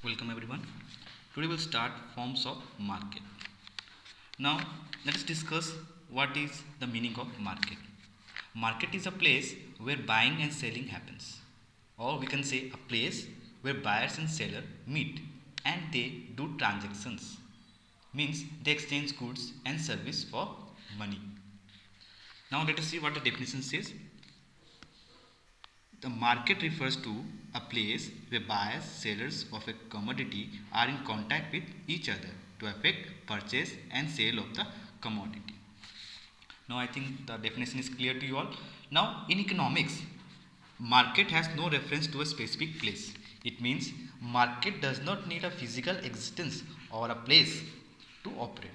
Welcome everyone. Today we'll start forms of market. Now let us discuss what is the meaning of market. Market is a place where buying and selling happens, or we can say a place where buyers and seller meet and they do transactions. Means they exchange goods and service for money. Now let us see what the definition says. The market refers to a place where buyers, sellers of a commodity are in contact with each other to effect purchase and sale of the commodity. Now I think the definition is clear to you all. Now in economics, market has no reference to a specific place. It means market does not need a physical existence or a place to operate.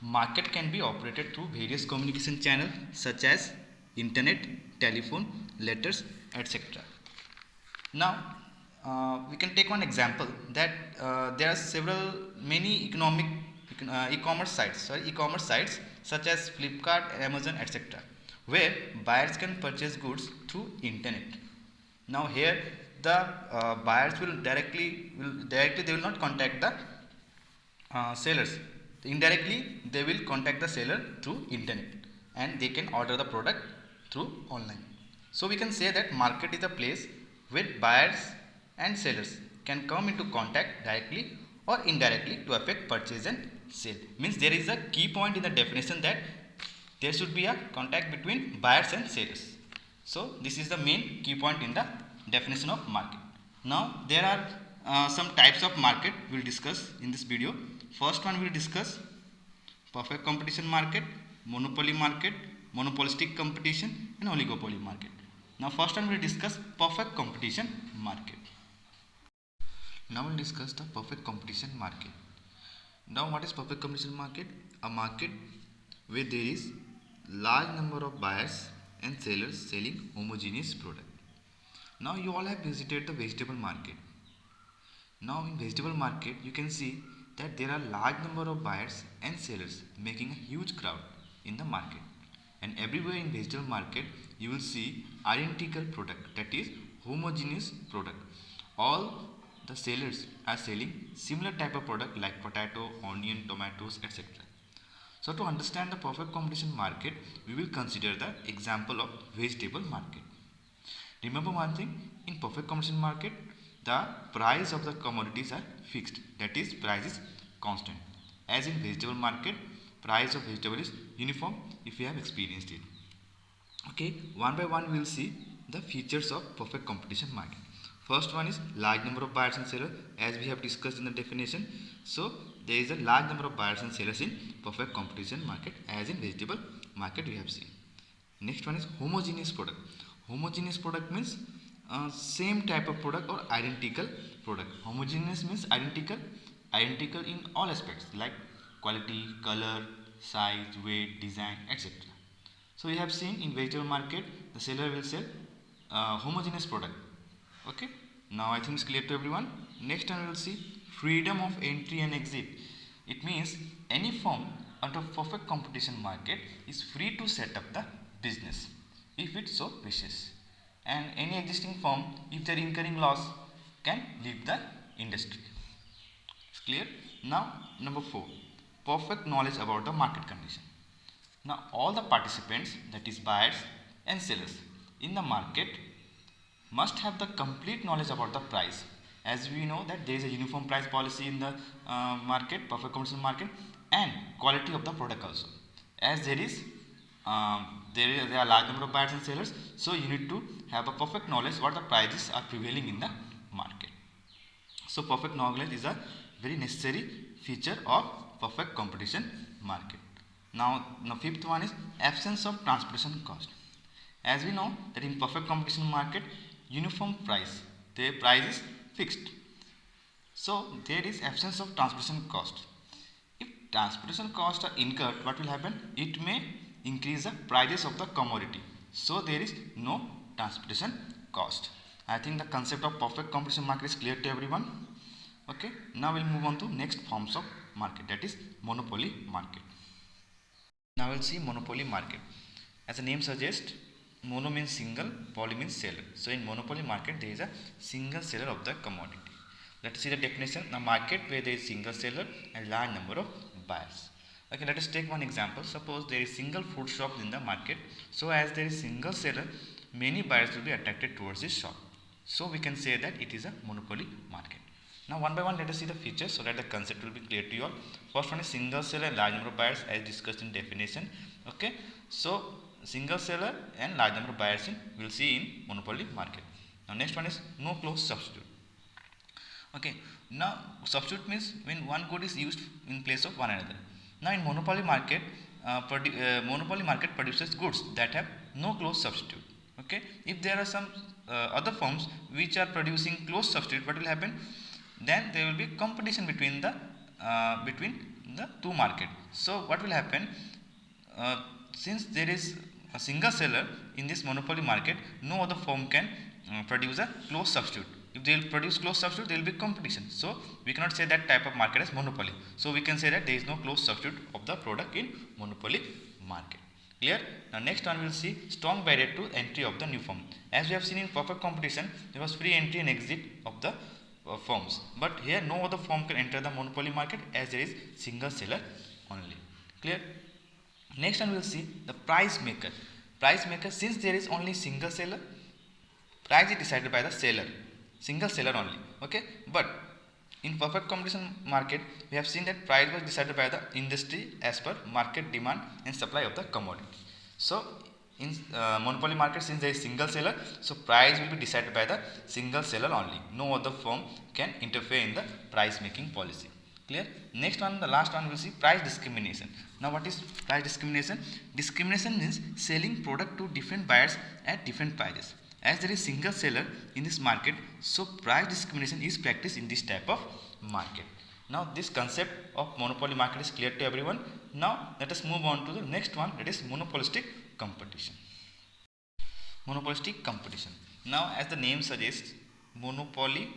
Market can be operated through various communication channels such as internet, telephone, letters, etc. Now we can take one example that there are many e-commerce sites such as Flipkart, Amazon, etc. where buyers can purchase goods through internet. Now here the buyers will directly they will not contact the sellers. Indirectly they will contact the seller through internet and they can order the product through online. So we can say that market is a place where buyers and sellers can come into contact directly or indirectly to affect purchase and sale. Means there is a key point in the definition that there should be a contact between buyers and sellers. So this is the main key point in the definition of market. Now there are some types of market we will discuss in this video. First one we will discuss perfect competition market, monopoly market, monopolistic competition and oligopoly market. Now first one we will discuss perfect competition market. Now we will discuss the perfect competition market. Now what is perfect competition market? A market where there is large number of buyers and sellers selling homogeneous product. Now you all have visited the vegetable market. Now in vegetable market you can see that there are large number of buyers and sellers making a huge crowd in the market, and everywhere in vegetable market you will see identical product, that is homogeneous product. All the sellers are selling similar type of product like potato, onion, tomatoes, etc. So to understand the perfect competition market we will consider the example of vegetable market. Remember one thing, in perfect competition market the price of the commodities are fixed, that is price is constant. As in vegetable market, price of vegetable is uniform if you have experienced it. Okay, one by one we will see the features of perfect competition market. First one is large number of buyers and sellers, as we have discussed in the definition. So there is a large number of buyers and sellers in perfect competition market, as in vegetable market we have seen. Next one is homogeneous product. Homogeneous product means same type of product or identical product. Homogeneous means identical in all aspects like quality, color, size, weight, design, etc. So we have seen in vegetable market the seller will sell homogeneous product. Okay, now I think it's clear to everyone. Next time we will see freedom of entry and exit. It means any firm under perfect competition market is free to set up the business if it so wishes, and any existing firm, if they are incurring loss, can leave the industry. It's clear? Now number 4, perfect knowledge about the market condition. Now all the participants, that is buyers and sellers in the market, must have the complete knowledge about the price. As we know that there is a uniform price policy in the market, perfect competition market, and quality of the product also. As there are large number of buyers and sellers, so you need to have a perfect knowledge what the prices are prevailing in the market. So perfect knowledge is a very necessary feature of perfect competition market. Now fifth one is absence of transportation cost. As we know that in perfect competition market uniform price, the price is fixed, so there is absence of transportation cost. If transportation costs are incurred, what will happen? It may increase the prices of the commodity, so there is no transportation cost. I think the concept of perfect competition market is clear to everyone. Okay, now we'll move on to next forms of market, that is monopoly market. Now we'll see monopoly market. As the name suggests, Mono means single, poly means seller. So in monopoly market there is a single seller of the commodity. Let us see the definition. A market where there is single seller and large number of buyers. Okay, let us take one example. Suppose there is single food shop in the market. So as there is single seller, many buyers will be attracted towards this shop. So we can say that it is a monopoly market. Now one by one let us see the features so that the concept will be clear to you all. First one is single seller and large number of buyers as discussed in definition. Okay, so single seller and large number of buyers in we will see in monopoly market. Now next one is no close substitute. Okay, now substitute means when one good is used in place of one another. Now in monopoly market, monopoly market produces goods that have no close substitute. Okay, if there are some other firms which are producing close substitute, what will happen? Then there will be competition between the two market. So what will happen? Since there is a single seller in this monopoly market, no other firm can produce a close substitute. If they will produce close substitute, there will be competition. So we cannot say that type of market as monopoly. So we can say that there is no close substitute of the product in monopoly market. Clear? Now next one we will see strong barrier to entry of the new firm. As we have seen in perfect competition, there was free entry and exit of the firms. But here no other firm can enter the monopoly market as there is single seller only. Clear? Next one we will see the price maker. Price maker, since there is only single seller, price is decided by the seller, single seller only. Okay, but in perfect competition market we have seen that price was decided by the industry as per market demand and supply of the commodity. So in monopoly market, since there is single seller, so price will be decided by the single seller only. No other firm can interfere in the price making policy. Clear? Next one, the last one, we will see price discrimination. Now what is price discrimination? Discrimination means selling product to different buyers at different prices. As there is single seller in this market, so price discrimination is practiced in this type of market. Now this concept of monopoly market is clear to everyone. Now let us move on to the next one, that is monopolistic competition. Monopolistic competition. Now as the name suggests, monopoly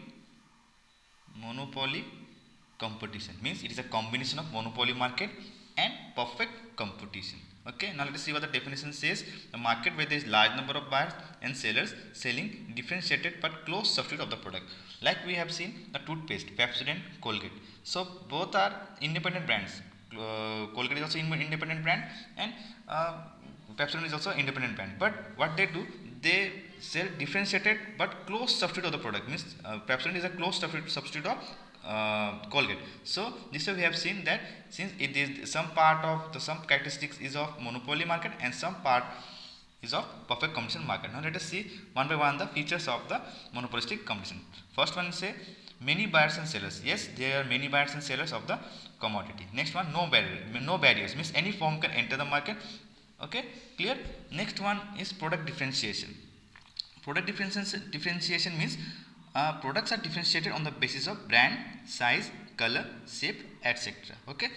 competition means it is a combination of monopoly market and perfect competition. Okay, now let us see what the definition says. A market where there is large number of buyers and sellers selling differentiated but close substitute of the product. Like we have seen the toothpaste, Pepsodent, Colgate. So both are independent brands. Colgate is also independent brand and Pepsodent is also independent brand. But what they do, they sell differentiated but close substitute of the product. Means Pepsodent is a close substitute of Colgate. So this way we have seen that since it is some part of some characteristics is of monopoly market and some part is of perfect competition market. Now let us see one by one the features of the monopolistic competition. First one is say many buyers and sellers. Yes, there are many buyers and sellers of the commodity. Next one, no barriers means any firm can enter the market. Okay, clear? Next one is product differentiation. Product differentiation means products are differentiated on the basis of brand, size, color, shape, etc. Okay,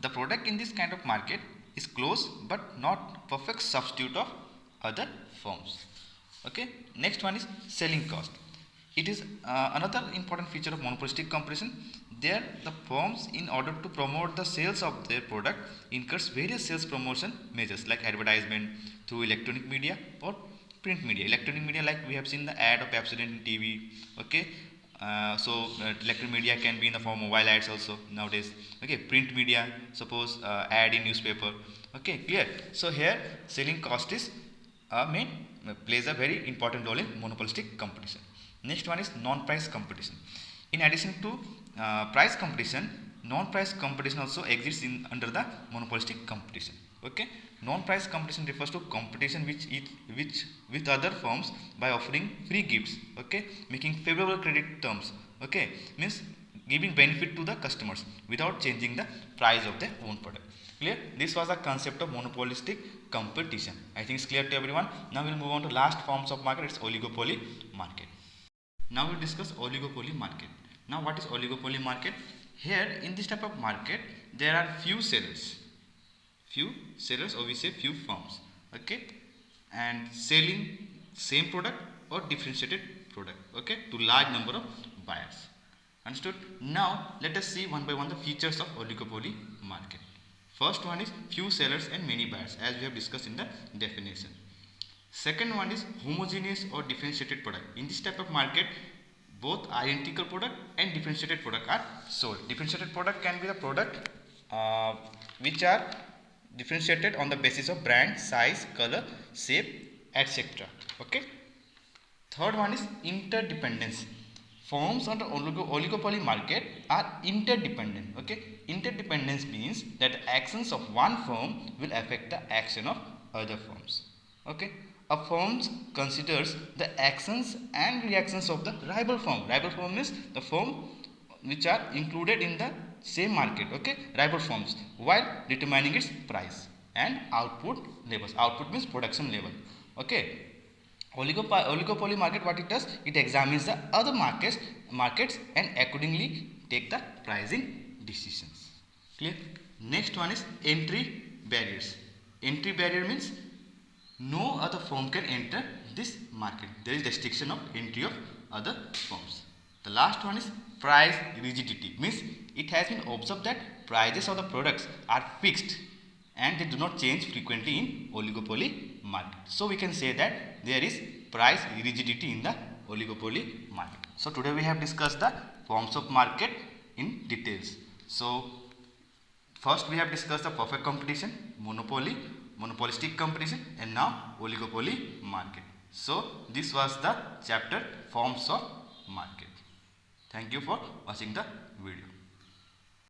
the product in this kind of market is close but not perfect substitute of other firms. Okay, next one is selling cost. It is another important feature of monopolistic competition. There the firms, in order to promote the sales of their product, incurs various sales promotion measures like advertisement through electronic media or print media. Electronic media, like we have seen the ad of Pepsodent in TV. Okay, electronic media can be in the form of mobile ads also nowadays. Okay, print media, suppose ad in newspaper. Okay, clear? So here selling cost is plays a very important role in monopolistic competition. Next one is non-price competition. In addition to price competition, non-price competition also exists under the monopolistic competition. Okay, non-price competition refers to competition which with other firms by offering free gifts. Okay, making favorable credit terms. Okay, means giving benefit to the customers without changing the price of their own product. Clear? This was the concept of monopolistic competition. I think it's clear to everyone. Now we'll move on to last forms of market. It's oligopoly market. Now we'll discuss oligopoly market. Now what is oligopoly market? Here in this type of market there are few sellers or we say few firms. Okay, and selling same product or differentiated product. Okay, to large number of buyers. Understood? Now let us see one by one the features of oligopoly market. First one is few sellers and many buyers, as we have discussed in the definition. Second one is homogeneous or differentiated product. In this type of market, both identical product and differentiated product are sold. Differentiated product can be the product which are differentiated on the basis of brand, size, color, shape, etc. Okay. Third one is interdependence. Firms on the oligopoly market are interdependent. Okay, interdependence means that the actions of one firm will affect the action of other firms. Okay, a firm considers the actions and reactions of the rival firm. Rival firm means the firm which are included in the same market. Okay, rival firms, while determining its price and output levels. Output means production level. Okay. Oligopoly market, what it does, it examines the other markets and accordingly take the pricing decisions. Clear? Next one is entry barriers. Entry barrier means no other firm can enter this market. There is restriction of entry of other firms. The last one is price rigidity, means it has been observed that prices of the products are fixed and they do not change frequently in oligopoly market. So we can say that there is price rigidity in the oligopoly market. So today we have discussed the forms of market in details. So first we have discussed the perfect competition, monopoly, monopolistic competition, and now oligopoly market. So this was the chapter forms of market. Thank you for watching the video.